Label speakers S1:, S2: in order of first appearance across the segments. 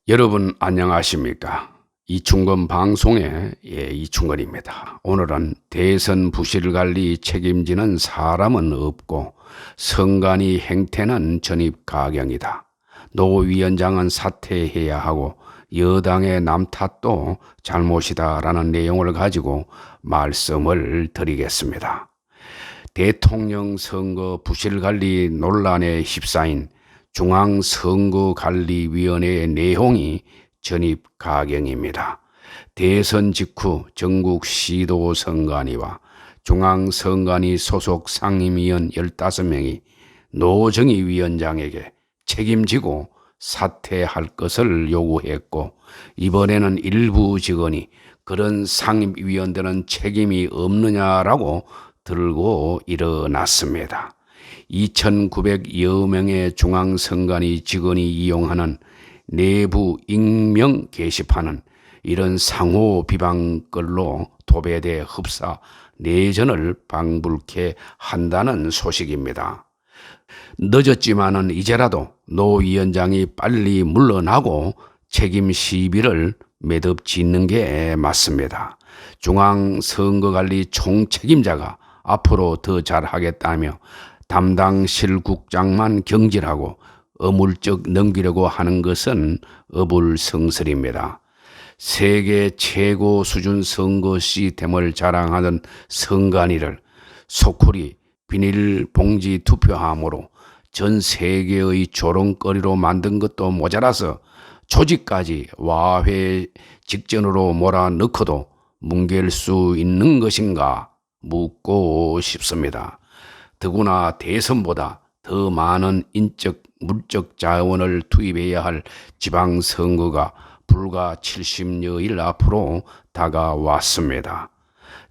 S1: 여러분 안녕하십니까? 이충건 방송의 이충건입니다. 오늘은 대선 부실 관리 책임지는 사람은 없고 선관위 행태는 전입가경이다. 노 위원장은 사퇴해야 하고 여당의 남 탓도 잘못이다라는 내용을 가지고 말씀을 드리겠습니다. 대통령 선거 부실 관리 논란에 휩싸인 중앙선거관리위원회의 내용이 전입가경입니다. 대선 직후 전국 시도선관위와 중앙선관위 소속 상임위원 15명이 노정희 위원장에게 책임지고 사퇴할 것을 요구했고, 이번에는 일부 직원이 그런 상임위원들은 책임이 없느냐라고 들고 일어났습니다. 2,900여 명의 중앙선관위 직원이 이용하는 내부 익명 게시판은 이런 상호 비방글로 도배돼 흡사 내전을 방불케 한다는 소식입니다. 늦었지만은 이제라도 노 위원장이 빨리 물러나고 책임 시비를 매듭 짓는 게 맞습니다. 중앙선거관리 총책임자가 앞으로 더 잘하겠다며 담당 실국장만 경질하고 어물쩍 넘기려고 하는 것은 어불성설입니다. 세계 최고 수준 선거 시스템을 자랑하던 선관위를 소쿠리 비닐봉지 투표함으로 전 세계의 조롱거리로 만든 것도 모자라서 조직까지 와해 직전으로 몰아넣고도 뭉갤 수 있는 것인가 묻고 싶습니다. 더구나 대선보다 더 많은 인적, 물적 자원을 투입해야 할 지방선거가 불과 70여일 앞으로 다가왔습니다.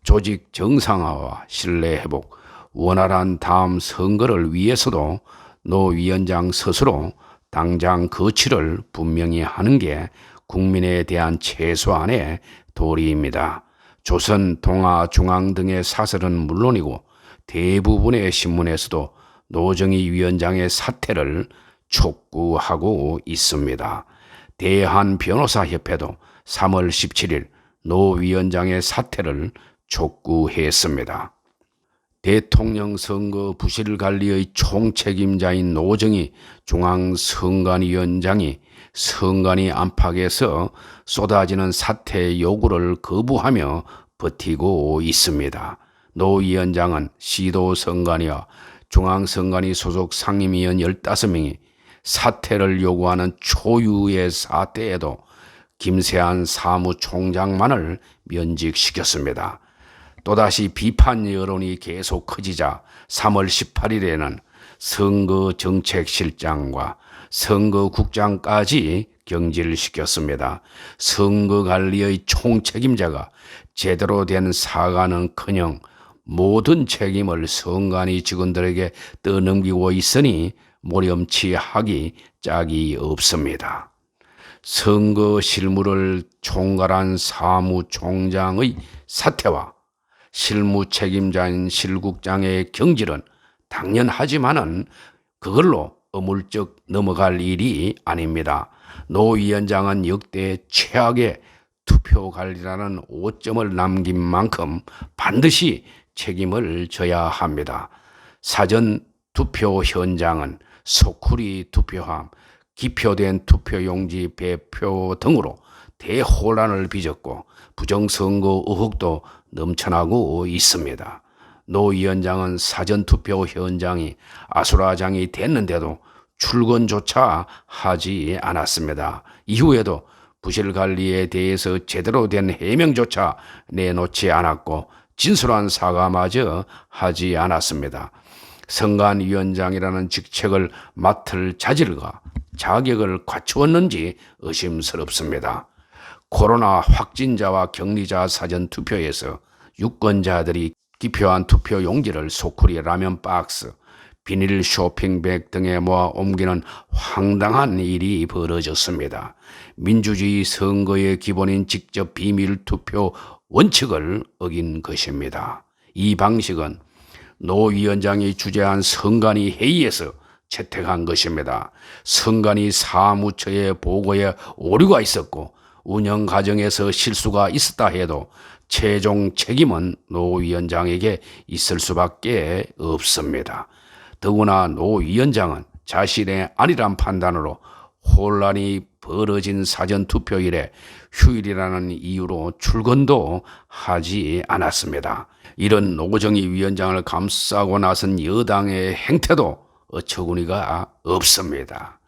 S1: 조직 정상화와 신뢰 회복, 원활한 다음 선거를 위해서도 노 위원장 스스로 당장 거취를 분명히 하는 게 국민에 대한 최소한의 도리입니다. 조선, 동아, 중앙 등의 사설은 물론이고 대부분의 신문에서도 노정희 위원장의 사퇴를 촉구하고 있습니다. 대한변호사협회도 3월 17일 노 위원장의 사퇴를 촉구했습니다. 대통령 선거 부실 관리의 총책임자인 노정희 중앙선관위원장이 선관위 안팎에서 쏟아지는 사퇴 요구를 거부하며 버티고 있습니다. 노 위원장은 시도선관위와 중앙선관위 소속 상임위원 15명이 사퇴를 요구하는 초유의 사태에도 김세한 사무총장만을 면직시켰습니다. 또다시 비판 여론이 계속 커지자 3월 18일에는 선거정책실장과 선거국장까지 경질시켰습니다. 선거관리의 총책임자가 제대로 된 사과는커녕 모든 책임을 선관위 직원들에게 떠넘기고 있으니 모렴치하기 짝이 없습니다. 선거 실무를 총괄한 사무총장의 사퇴와 실무 책임자인 실국장의 경질은 당연하지만은 그걸로 어물쩍 넘어갈 일이 아닙니다. 노 위원장은 역대 최악의 투표 관리라는 오점을 남긴 만큼 반드시 책임을 져야 합니다. 사전 투표 현장은 소쿠리 투표함, 기표된 투표용지 배표 등으로 대혼란을 빚었고 부정선거 의혹도 넘쳐나고 있습니다. 노 위원장은 사전투표 현장이 아수라장이 됐는데도 출근조차 하지 않았습니다. 이후에도 부실관리에 대해서 제대로 된 해명조차 내놓지 않았고 진솔한 사과마저 하지 않았습니다. 선관위원장이라는 직책을 맡을 자질과 자격을 갖추었는지 의심스럽습니다. 코로나 확진자와 격리자 사전투표에서 유권자들이 기표한 투표용지를 소쿠리 라면 박스, 비닐 쇼핑백 등에 모아 옮기는 황당한 일이 벌어졌습니다. 민주주의 선거의 기본인 직접 비밀 투표 원칙을 어긴 것입니다. 이 방식은 노 위원장이 주재한 선관위 회의에서 채택한 것입니다. 선관위 사무처의 보고에 오류가 있었고 운영 과정에서 실수가 있었다 해도 최종 책임은 노 위원장에게 있을 수밖에 없습니다. 더구나 노 위원장은 자신의 아니란 판단으로 혼란이 벌어진 사전투표일에 휴일이라는 이유로 출근도 하지 않았습니다. 이런 노정희 위원장을 감싸고 나선 여당의 행태도 어처구니가 없습니다.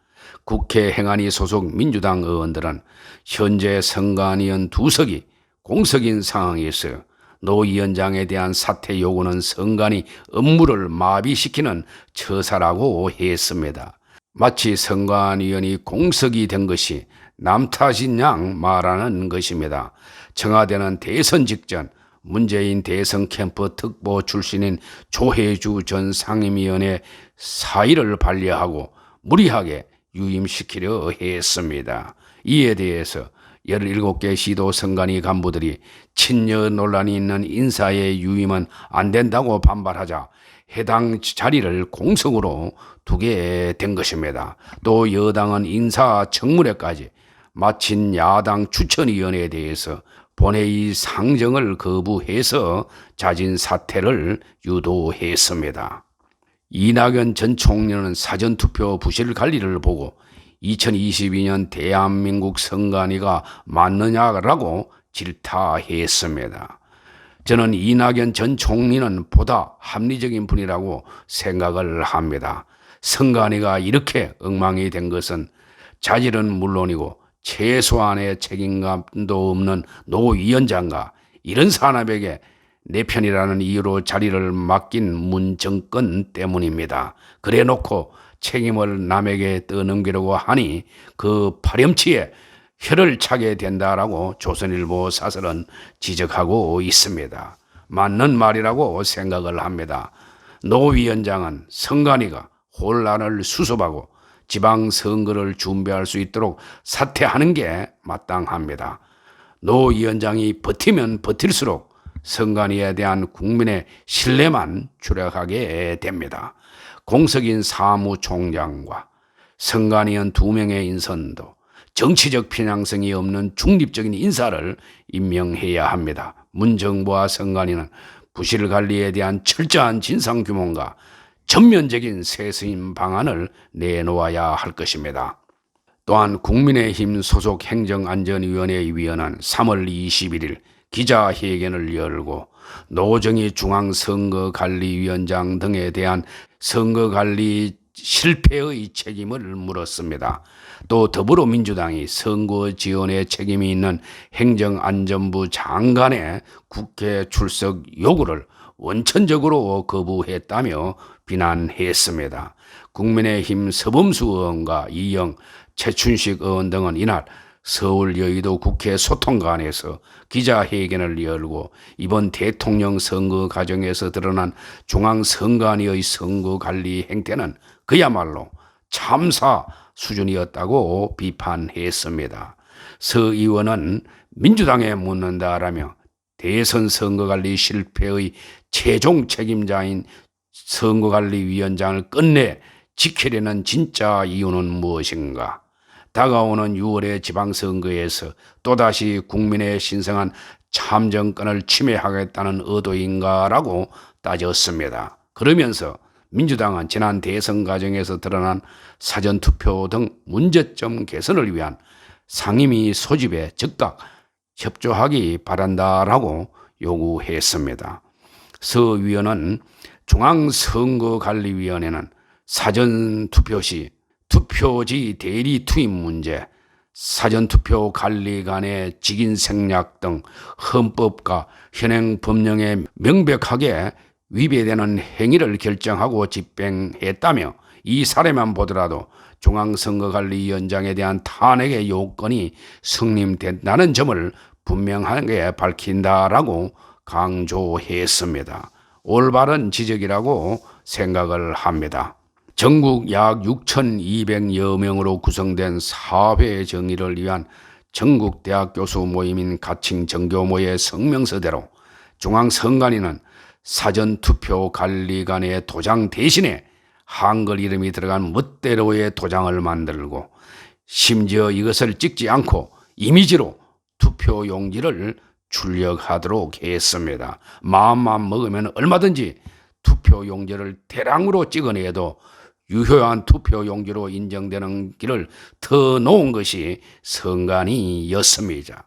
S1: 국회 행안위 소속 민주당 의원들은 현재 선관위원 2석이 공석인 상황에서 노 위원장에 대한 사퇴 요구는 선관위 업무를 마비시키는 처사라고 했습니다. 마치 선관위원이 공석이 된 것이 남 탓인 양 말하는 것입니다. 청와대는 대선 직전 문재인 대선 캠프 특보 출신인 조혜주 전 상임위원의 사의를 반려하고 무리하게 유임시키려 했습니다. 이에 대해서 17개 시도 선관위 간부들이 친여 논란이 있는 인사의 유임은 안 된다고 반발하자 해당 자리를 공석으로 두게 된 것입니다. 또 여당은 인사청문회까지 마친 야당 추천위원회에 대해서 본회의 상정을 거부해서 자진 사퇴를 유도했습니다. 이낙연 전 총리는 사전투표 부실 관리를 보고 2022년 대한민국 선관위가 맞느냐라고 질타했습니다. 저는 이낙연 전 총리는 보다 합리적인 분이라고 생각을 합니다. 선관위가 이렇게 엉망이 된 것은 자질은 물론이고 최소한의 책임감도 없는 노 위원장과 이런 사람에게 내 편이라는 이유로 자리를 맡긴 문 정권 때문입니다. 그래놓고 책임을 남에게 떠넘기려고 하니 그 파렴치에 혀를 차게 된다라고 조선일보 사설은 지적하고 있습니다. 맞는 말이라고 생각을 합니다. 노 위원장은 선관위가 혼란을 수습하고 지방선거를 준비할 수 있도록 사퇴하는 게 마땅합니다. 노 위원장이 버티면 버틸수록 선관위에 대한 국민의 신뢰만 추락하게 됩니다. 공석인 사무총장과 선관위원 2명의 인선도 정치적 편향성이 없는 중립적인 인사를 임명해야 합니다. 문정부와 선관위는 부실 관리에 대한 철저한 진상규명과 전면적인 쇄신 방안을 내놓아야 할 것입니다. 또한 국민의힘 소속 행정안전위원회 위원은 3월 21일 기자회견을 열고 노정희 중앙선거관리위원장 등에 대한 선거관리 실패의 책임을 물었습니다. 또 더불어민주당이 선거 지원에 책임이 있는 행정안전부 장관의 국회 출석 요구를 원천적으로 거부했다며 비난했습니다. 국민의힘 서범수 의원과 이영, 최춘식 의원 등은 이날 서울 여의도 국회 소통관에서 기자회견을 열고 이번 대통령 선거 과정에서 드러난 중앙선관위의 선거관리 행태는 그야말로 참사 수준이었다고 비판했습니다. 서 의원은 민주당에 묻는다라며 대선 선거관리 실패의 최종 책임자인 선거관리위원장을 끝내 지키려는 진짜 이유는 무엇인가? 다가오는 6월의 지방선거에서 또다시 국민의 신성한 참정권을 침해하겠다는 의도인가라고 따졌습니다. 그러면서 민주당은 지난 대선 과정에서 드러난 사전투표 등 문제점 개선을 위한 상임위 소집에 즉각 협조하기 바란다라고 요구했습니다. 서 위원은 중앙선거관리위원회는 사전투표 시 투표지 대리 투입 문제, 사전투표 관리 간의 직인생략 등 헌법과 현행 법령에 명백하게 위배되는 행위를 결정하고 집행했다며 이 사례만 보더라도 중앙선거관리위원장에 대한 탄핵의 요건이 성립된다는 점을 분명하게 밝힌다라고 강조했습니다. 올바른 지적이라고 생각을 합니다. 전국 약 6,200여 명으로 구성된 사회 정의를 위한 전국 대학 교수 모임인 가칭 정교모의 성명서대로 중앙선관위는 사전투표 관리관의 도장 대신에 한글 이름이 들어간 멋대로의 도장을 만들고 심지어 이것을 찍지 않고 이미지로 투표 용지를 출력하도록 했습니다. 마음만 먹으면 얼마든지 투표 용지를 대량으로 찍어내도 유효한 투표 용지로 인정되는 길을 터놓은 것이 선관위였습니다.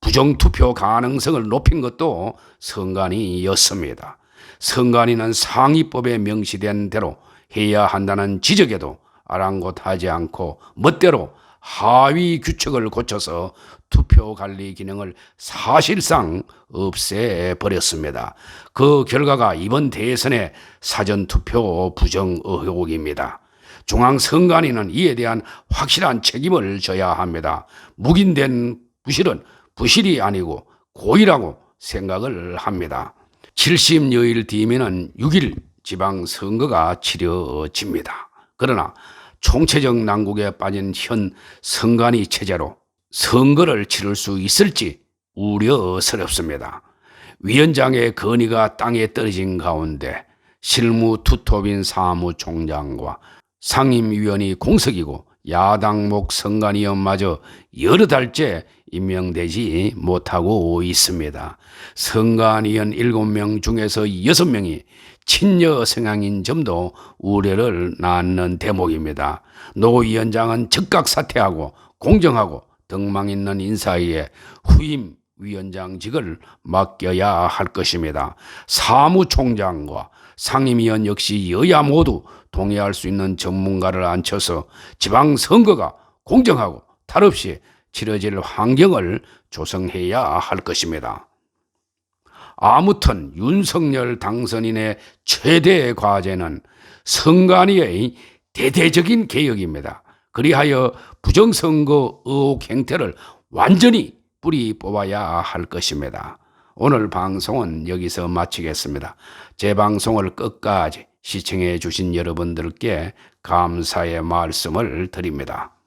S1: 부정투표 가능성을 높인 것도 선관위였습니다. 선관위는 상위법에 명시된 대로 해야 한다는 지적에도 아랑곳하지 않고 멋대로 하위 규칙을 고쳐서 투표 관리 기능을 사실상 없애버렸습니다. 그 결과가 이번 대선의 사전투표 부정 의혹입니다. 중앙선관위는 이에 대한 확실한 책임을 져야 합니다. 묵인된 부실은 부실이 아니고 고의라고 생각을 합니다. 70여일 뒤면은 6일 지방선거가 치러집니다. 그러나 총체적 난국에 빠진 현 선관위 체제로 선거를 치를 수 있을지 우려스럽습니다. 위원장의 건의가 땅에 떨어진 가운데 실무 투톱인 사무총장과 상임위원이 공석이고 야당목 선관위원마저 여러 달째 임명되지 못하고 있습니다. 선관위원 7명 중에서 6명이 친여 성향인 점도 우려를 낳는 대목입니다. 노 위원장은 즉각 사퇴하고 공정하고 덕망 있는 인사에 후임 위원장직을 맡겨야 할 것입니다. 사무총장과 상임위원 역시 여야 모두 동의할 수 있는 전문가를 앉혀서 지방선거가 공정하고 탈 없이 치러질 환경을 조성해야 할 것입니다. 아무튼 윤석열 당선인의 최대 과제는 선관위의 대대적인 개혁입니다. 그리하여 부정선거 의혹 행태를 완전히 뿌리 뽑아야 할 것입니다. 오늘 방송은 여기서 마치겠습니다. 제 방송을 끝까지 시청해 주신 여러분들께 감사의 말씀을 드립니다.